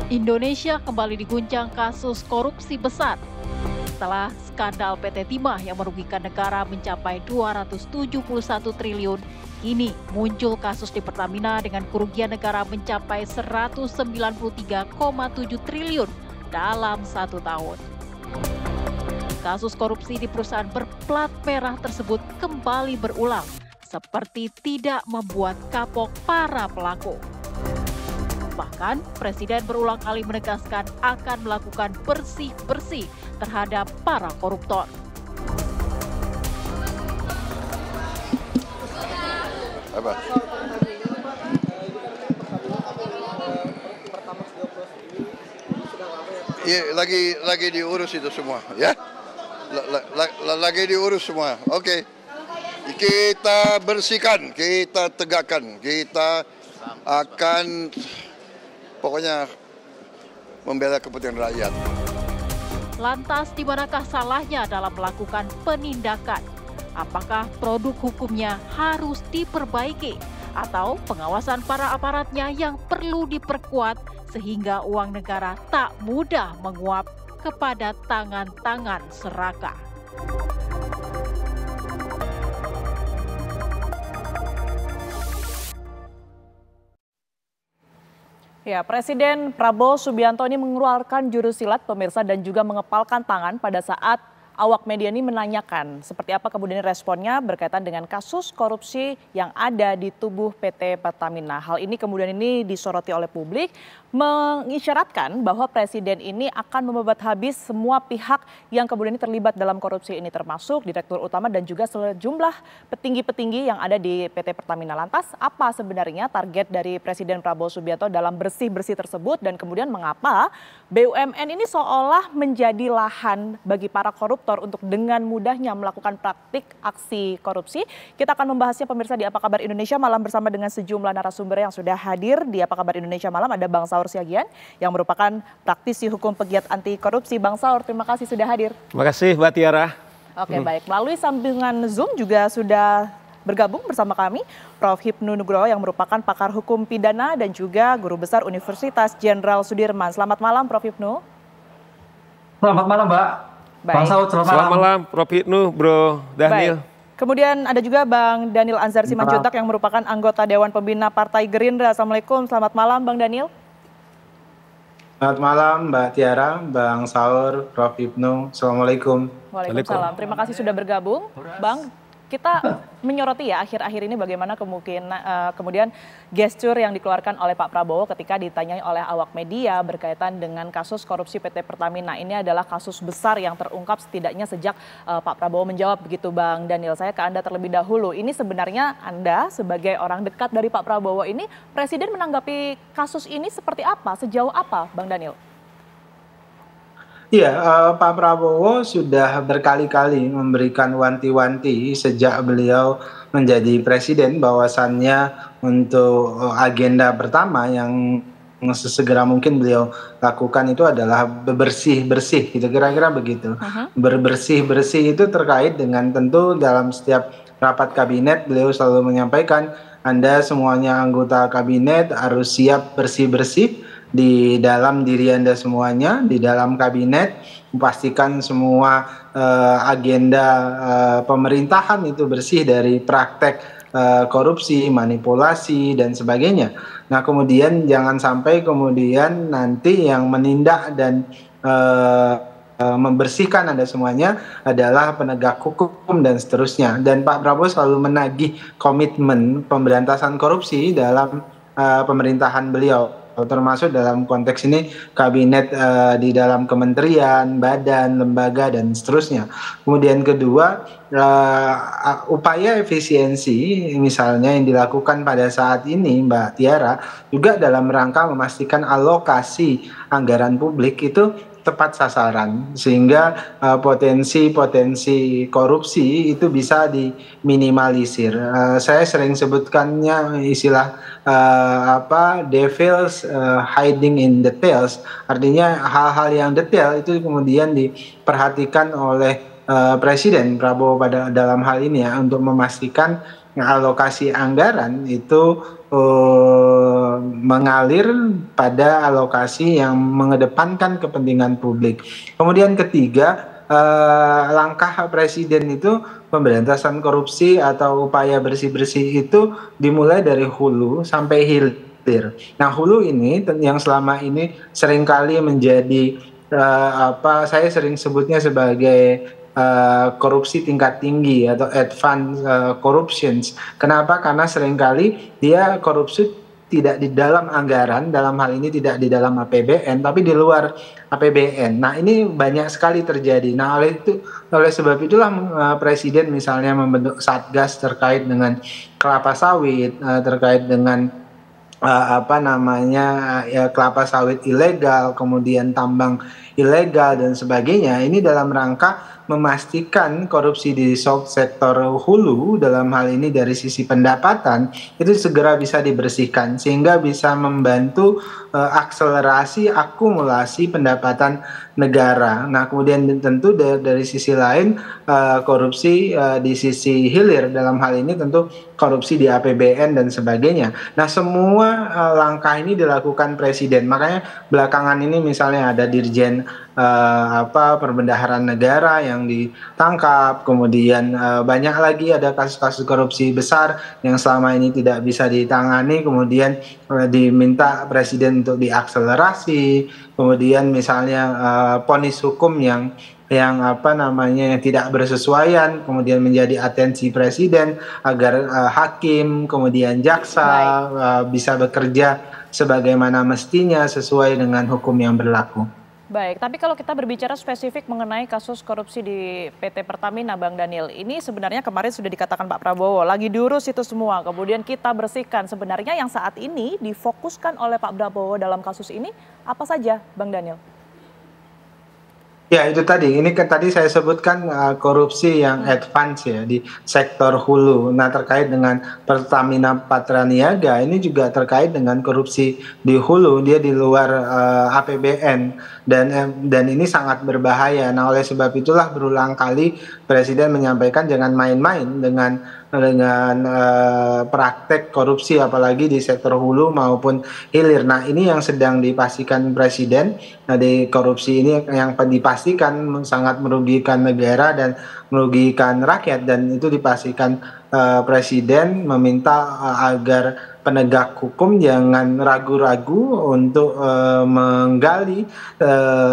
Indonesia kembali diguncang kasus korupsi besar. Setelah skandal PT Timah yang merugikan negara mencapai 271 triliun, kini muncul kasus di Pertamina dengan kerugian negara mencapai 193,7 triliun dalam 1 tahun. Kasus korupsi di perusahaan berplat merah tersebut kembali berulang, seperti tidak membuat kapok para pelaku. Bahkan, Presiden berulang kali menegaskan akan melakukan bersih-bersih terhadap para koruptor. Apa? Iya, lagi diurus itu semua, ya. Lagi diurus semua. Oke. Kita bersihkan, kita tegakkan, kita akan pokoknya membela kepentingan rakyat. Lantas, di manakah salahnya dalam melakukan penindakan? Apakah produk hukumnya harus diperbaiki? Atau pengawasan para aparatnya yang perlu diperkuat sehingga uang negara tak mudah menguap kepada tangan-tangan serakah? Ya, Presiden Prabowo Subianto ini mengeluarkan jurus silat pemirsa dan juga mengepalkan tangan pada saat awak media ini menanyakan seperti apa kemudian responnya berkaitan dengan kasus korupsi yang ada di tubuh PT Pertamina. Hal ini kemudian ini disoroti oleh publik, mengisyaratkan bahwa Presiden ini akan membabat habis semua pihak yang kemudian ini terlibat dalam korupsi ini, termasuk Direktur Utama dan juga sejumlah petinggi-petinggi yang ada di PT Pertamina. Lantas apa sebenarnya target dari Presiden Prabowo Subianto dalam bersih-bersih tersebut dan kemudian mengapa BUMN ini seolah menjadi lahan bagi para koruptor untuk dengan mudahnya melakukan praktik aksi korupsi? Kita akan membahasnya pemirsa di Apa Kabar Indonesia Malam bersama dengan sejumlah narasumber yang sudah hadir di Apa Kabar Indonesia Malam. Ada Bang Saur Siagian yang merupakan praktisi hukum pegiat anti korupsi. Bang Saur, terima kasih sudah hadir. Terima kasih Mbak Tiara. Oke, baik. Melalui sambungan Zoom juga sudah bergabung bersama kami Prof. Hipnu Nugroho yang merupakan pakar hukum pidana dan juga guru besar Universitas Jenderal Sudirman. Selamat malam Prof. Hipnu. Selamat malam Mbak. Baik. Bang Saud, Selamat malam Prof. Hipnu, Bro Daniel. Baik. Kemudian ada juga Bang Daniel Anzar Simanjuntak yang merupakan anggota Dewan Pembina Partai Gerindra. Assalamualaikum, selamat malam Bang Daniel. Selamat malam Mbak Tiara, Bang Saur, Prof. Hipnu. Assalamualaikum. Waalaikumsalam. Terima kasih sudah bergabung, Bang. Kita menyoroti ya akhir-akhir ini bagaimana kemudian gestur yang dikeluarkan oleh Pak Prabowo ketika ditanyai oleh awak media berkaitan dengan kasus korupsi PT Pertamina. Ini adalah kasus besar yang terungkap setidaknya sejak Pak Prabowo menjawab begitu Bang Daniel. Saya ke Anda terlebih dahulu. Ini sebenarnya Anda sebagai orang dekat dari Pak Prabowo ini, Presiden menanggapi kasus ini seperti apa? Sejauh apa Bang Daniel? Iya, Pak Prabowo sudah berkali-kali memberikan wanti-wanti sejak beliau menjadi presiden bahwasannya untuk agenda pertama yang sesegera mungkin beliau lakukan itu adalah bersih-bersih, gitu kira-kira begitu. Berbersih-bersih itu terkait dengan tentu dalam setiap rapat kabinet beliau selalu menyampaikan Anda semuanya anggota kabinet harus siap bersih-bersih di dalam diri Anda semuanya, di dalam kabinet, pastikan semua agenda pemerintahan itu bersih dari praktek korupsi, manipulasi, dan sebagainya. Nah, kemudian jangan sampai kemudian nanti yang menindak dan membersihkan Anda semuanya adalah penegak hukum dan seterusnya. Dan Pak Prabowo selalu menagih komitmen pemberantasan korupsi dalam pemerintahan beliau, termasuk dalam konteks ini kabinet di dalam kementerian, badan, lembaga, dan seterusnya. Kemudian kedua, upaya efisiensi misalnya yang dilakukan pada saat ini Mbak Tiara juga dalam rangka memastikan alokasi anggaran publik itu tepat sasaran sehingga potensi korupsi itu bisa diminimalisir. Saya sering sebutkannya istilah devils hiding in details, artinya hal-hal yang detail itu kemudian diperhatikan oleh Presiden Prabowo pada dalam hal ini ya, untuk memastikan alokasi anggaran itu mengalir pada alokasi yang mengedepankan kepentingan publik. Kemudian ketiga, langkah Presiden itu pemberantasan korupsi atau upaya bersih-bersih itu dimulai dari hulu sampai hilir. Nah, hulu ini yang selama ini seringkali menjadi saya sering sebutnya sebagai korupsi tingkat tinggi atau advanced corruptions. Kenapa? Karena seringkali dia korupsi tidak di dalam anggaran, dalam hal ini tidak di dalam APBN, tapi di luar APBN. Nah, ini banyak sekali terjadi. Nah, oleh sebab itulah Presiden misalnya membentuk Satgas terkait dengan kelapa sawit, terkait dengan kelapa sawit ilegal, kemudian tambang ilegal dan sebagainya. Ini dalam rangka memastikan korupsi di sektor hulu dalam hal ini dari sisi pendapatan itu segera bisa dibersihkan sehingga bisa membantu akselerasi akumulasi pendapatan negara. Nah, kemudian tentu dari sisi lain korupsi di sisi hilir dalam hal ini tentu korupsi di APBN dan sebagainya. Nah, semua langkah ini dilakukan Presiden. Makanya belakangan ini misalnya ada Dirjen Perbendaharaan Negara yang ditangkap, kemudian banyak lagi ada kasus-kasus korupsi besar yang selama ini tidak bisa ditangani, kemudian diminta Presiden untuk diakselerasi, kemudian misalnya vonis hukum yang tidak bersesuaian kemudian menjadi atensi Presiden agar hakim kemudian jaksa bisa bekerja sebagaimana mestinya sesuai dengan hukum yang berlaku. Baik, tapi kalau kita berbicara spesifik mengenai kasus korupsi di PT Pertamina, Bang Daniel, ini sebenarnya kemarin sudah dikatakan Pak Prabowo, lagi diurus itu semua, kemudian kita bersihkan. Sebenarnya yang saat ini difokuskan oleh Pak Prabowo dalam kasus ini, apa saja, Bang Daniel? Ya, itu tadi. Ini kan tadi saya sebutkan korupsi yang advance ya di sektor hulu. Nah, terkait dengan Pertamina Patraniaga ini juga terkait dengan korupsi di hulu, dia di luar APBN dan ini sangat berbahaya. Nah, oleh sebab itulah berulang kali Presiden menyampaikan jangan main-main dengan praktek korupsi apalagi di sektor hulu maupun hilir. Nah, ini yang sedang dipastikan Presiden. Nah, di korupsi ini yang dipastikan sangat merugikan negara dan merugikan rakyat, dan itu dipastikan Presiden meminta agar penegak hukum jangan ragu-ragu untuk menggali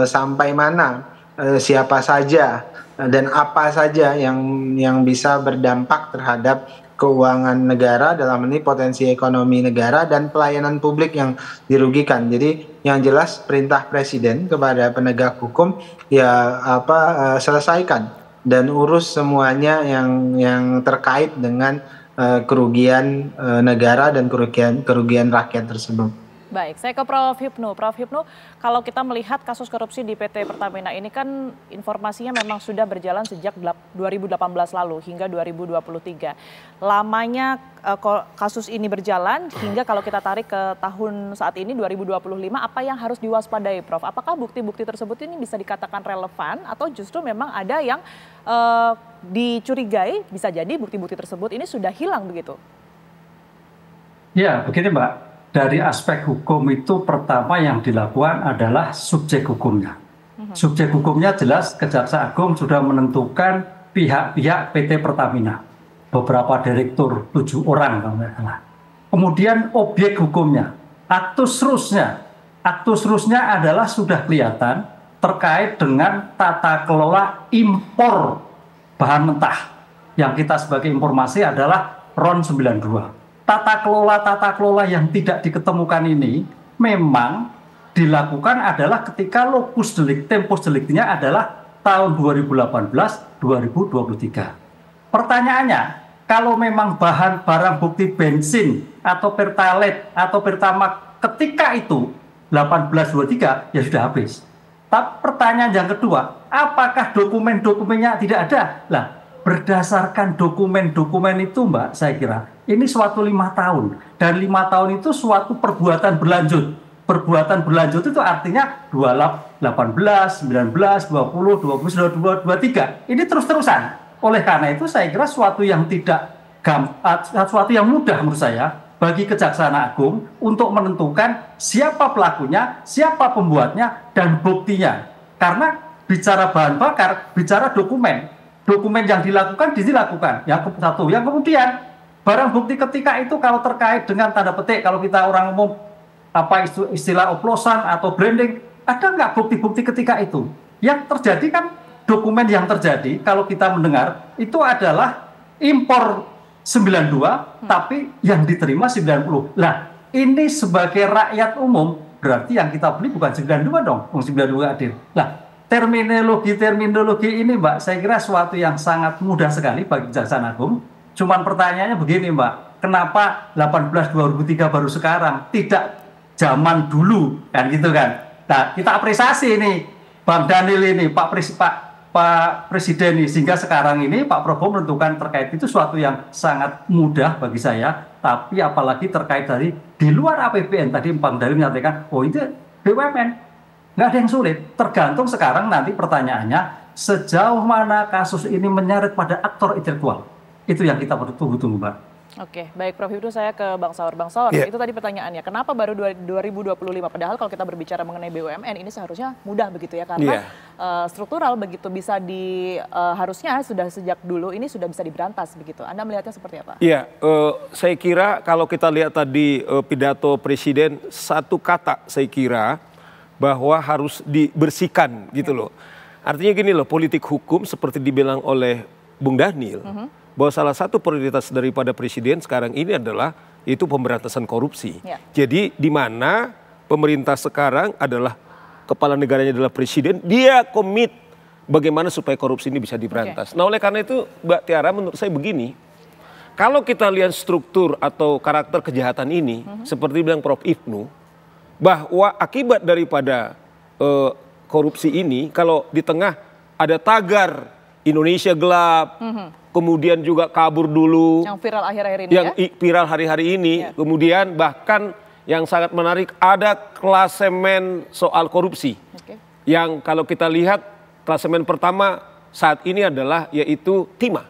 sampai mana siapa saja dan apa saja yang bisa berdampak terhadap keuangan negara, dalam ini potensi ekonomi negara dan pelayanan publik yang dirugikan. Jadi yang jelas perintah Presiden kepada penegak hukum ya selesaikan dan urus semuanya yang terkait dengan kerugian negara dan kerugian rakyat tersebut. Baik, saya ke Prof. Hipnu. Prof. Hipnu, kalau kita melihat kasus korupsi di PT Pertamina ini kan informasinya memang sudah berjalan sejak 2018 lalu hingga 2023. Lamanya kasus ini berjalan hingga kalau kita tarik ke tahun saat ini 2025, apa yang harus diwaspadai, Prof? Apakah bukti-bukti tersebut ini bisa dikatakan relevan atau justru memang ada yang dicurigai bisa jadi bukti-bukti tersebut ini sudah hilang begitu? Ya, begini Mbak. Dari aspek hukum itu pertama yang dilakukan adalah subjek hukumnya. Subjek hukumnya jelas Kejaksaan Agung sudah menentukan pihak-pihak PT Pertamina. Beberapa direktur, 7 orang kalau tidak salah. Kemudian objek hukumnya, aktus rusnya adalah sudah kelihatan terkait dengan tata kelola impor bahan mentah. Yang kita sebagai informasi adalah RON 92. Tata kelola yang tidak diketemukan ini memang dilakukan adalah ketika tempus deliktinya adalah tahun 2018-2023. Pertanyaannya, kalau memang barang bukti bensin atau pertalite atau pertamax ketika itu 1823 ya sudah habis. Tapi pertanyaan yang kedua, apakah dokumen-dokumennya tidak ada? Lah, berdasarkan dokumen-dokumen itu Mbak, saya kira ini suatu 5 tahun. Dan 5 tahun itu suatu perbuatan berlanjut. perbuatan berlanjut itu artinya 18, 19, 20, 21, 22, 23. Ini terus-terusan. Oleh karena itu saya kira suatu yang suatu yang mudah menurut saya bagi Kejaksaan Agung untuk menentukan siapa pelakunya, siapa pembuatnya, dan buktinya. Karena bicara bahan bakar, bicara dokumen. Dokumen yang dilakukan. Yang satu. Yang kemudian, barang bukti ketika itu kalau terkait dengan tanda petik, kalau kita orang umum, apa istilah oplosan atau branding, ada nggak bukti-bukti ketika itu? Yang terjadi kan, dokumen yang terjadi, kalau kita mendengar, itu adalah impor 92, tapi yang diterima 90. Nah, ini sebagai rakyat umum, berarti yang kita beli bukan 92 dong, 92 adil. Nah, terminologi ini Mbak, saya kira suatu yang sangat mudah sekali bagi Kejaksaan Agung. Cuman pertanyaannya begini Mbak, kenapa 18/2003 baru sekarang, tidak zaman dulu, kan gitu kan. Nah, kita apresiasi ini, Bang Daniel ini, Pak Presiden ini, sehingga sekarang ini Pak Prabowo menentukan terkait itu suatu yang sangat mudah bagi saya, tapi apalagi terkait dari di luar APBN, tadi Bang Daniel menyatakan, oh itu BUMN, nggak ada yang sulit, tergantung sekarang nanti pertanyaannya, sejauh mana kasus ini menyeret pada aktor intelektual, itu yang kita perlu tunggu-tunggu Mbak. Oke, baik Prof Hipnu, saya ke Bang Saur. Bang Saur, itu tadi pertanyaannya, kenapa baru 2025? Padahal kalau kita berbicara mengenai BUMN ini seharusnya mudah begitu ya, karena struktural begitu bisa harusnya sudah sejak dulu ini sudah bisa diberantas begitu. Anda melihatnya seperti apa? Iya, saya kira kalau kita lihat tadi pidato Presiden, satu kata saya kira bahwa harus dibersihkan gitu loh. Artinya gini loh, politik hukum seperti dibilang oleh Bung Daniel, bahwa salah satu prioritas daripada Presiden sekarang ini adalah itu pemberantasan korupsi. Jadi di mana pemerintah sekarang adalah kepala negaranya adalah Presiden, dia komit bagaimana supaya korupsi ini bisa diberantas. Nah oleh karena itu Mbak Tiara, menurut saya begini, kalau kita lihat struktur atau karakter kejahatan ini, seperti bilang Prof Hipnu, bahwa akibat daripada korupsi ini, kalau di tengah ada tagar Indonesia gelap, kemudian juga kabur dulu, yang viral akhir-akhir ini, viral hari-hari ini, kemudian bahkan yang sangat menarik ada klasemen soal korupsi, yang kalau kita lihat klasemen pertama saat ini adalah yaitu timah.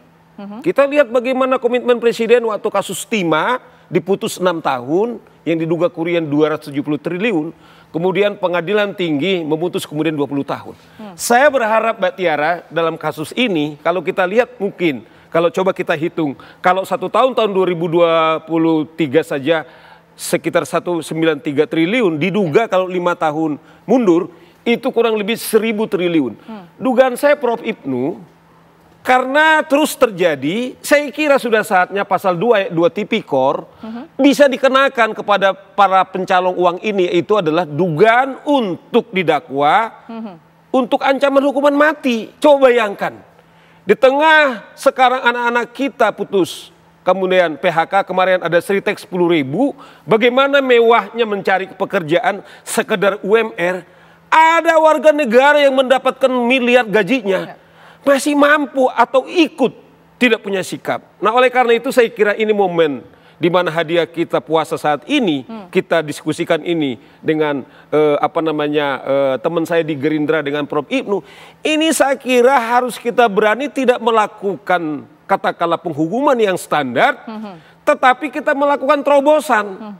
Kita lihat bagaimana komitmen Presiden waktu kasus timah diputus 6 tahun, yang diduga kerugian 270 triliun, kemudian pengadilan tinggi memutus kemudian 20 tahun. Saya berharap Mbak Tiara dalam kasus ini, kalau kita lihat mungkin, kalau coba kita hitung, kalau 1 tahun 2023 saja sekitar 193 triliun, diduga kalau 5 tahun mundur, itu kurang lebih 1.000 triliun. Dugaan saya Prof Hipnu, karena terus terjadi, saya kira sudah saatnya pasal 2 Tipikor bisa dikenakan kepada para pencalon uang ini, yaitu adalah dugaan untuk didakwa untuk ancaman hukuman mati. Coba bayangkan, di tengah sekarang anak-anak kita putus, kemudian PHK, kemarin ada Sritek 10.000, bagaimana mewahnya mencari pekerjaan sekedar UMR, ada warga negara yang mendapatkan miliar gajinya, masih mampu atau ikut tidak punya sikap. Nah oleh karena itu saya kira ini momen di mana hadiah kita puasa saat ini, kita diskusikan ini dengan teman saya di Gerindra dengan Prof Hipnu. Ini saya kira harus kita berani tidak melakukan katakanlah penghukuman yang standar, tetapi kita melakukan terobosan.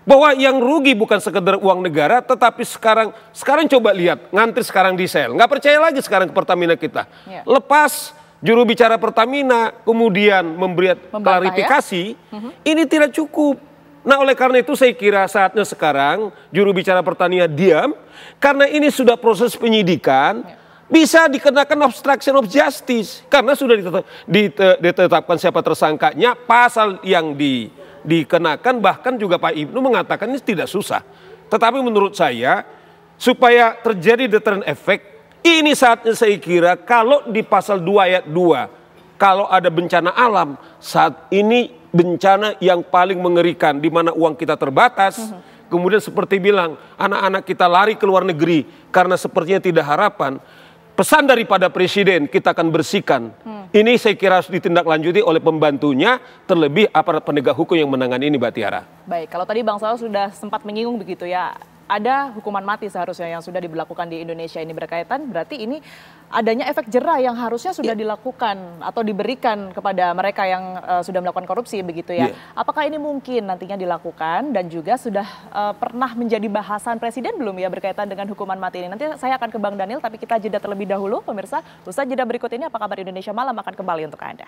Bahwa yang rugi bukan sekedar uang negara, tetapi sekarang coba lihat, ngantri sekarang di sel. Nggak percaya lagi sekarang ke Pertamina kita. Lepas juru bicara Pertamina kemudian memberi klarifikasi, ini tidak cukup. Nah oleh karena itu saya kira saatnya sekarang juru bicara Pertamina diam, karena ini sudah proses penyidikan, bisa dikenakan obstruction of justice. Karena sudah ditetapkan siapa tersangkanya, pasal yang dikenakan, bahkan juga Pak Hipnu mengatakan ini tidak susah. Tetapi menurut saya supaya terjadi deterrent effect, ini saatnya saya kira kalau di pasal 2 ayat 2, kalau ada bencana alam, saat ini bencana yang paling mengerikan di mana uang kita terbatas, kemudian seperti bilang anak-anak kita lari ke luar negeri karena sepertinya tidak harapan. Pesan daripada Presiden, kita akan bersihkan. Ini saya kira harus ditindaklanjuti oleh pembantunya, terlebih aparat penegak hukum yang menangani ini, Mbak Tiara. Baik, kalau tadi Bang Saur sudah sempat menyinggung begitu ya, ada hukuman mati seharusnya yang sudah diberlakukan di Indonesia ini berkaitan, berarti ini adanya efek jera yang harusnya sudah dilakukan atau diberikan kepada mereka yang sudah melakukan korupsi begitu ya. Apakah ini mungkin nantinya dilakukan dan juga sudah pernah menjadi bahasan Presiden belum ya berkaitan dengan hukuman mati ini? Nanti saya akan ke Bang Daniel, tapi kita jeda terlebih dahulu pemirsa. Usai jeda berikut ini, Apa Kabar Indonesia Malam akan kembali untuk Anda.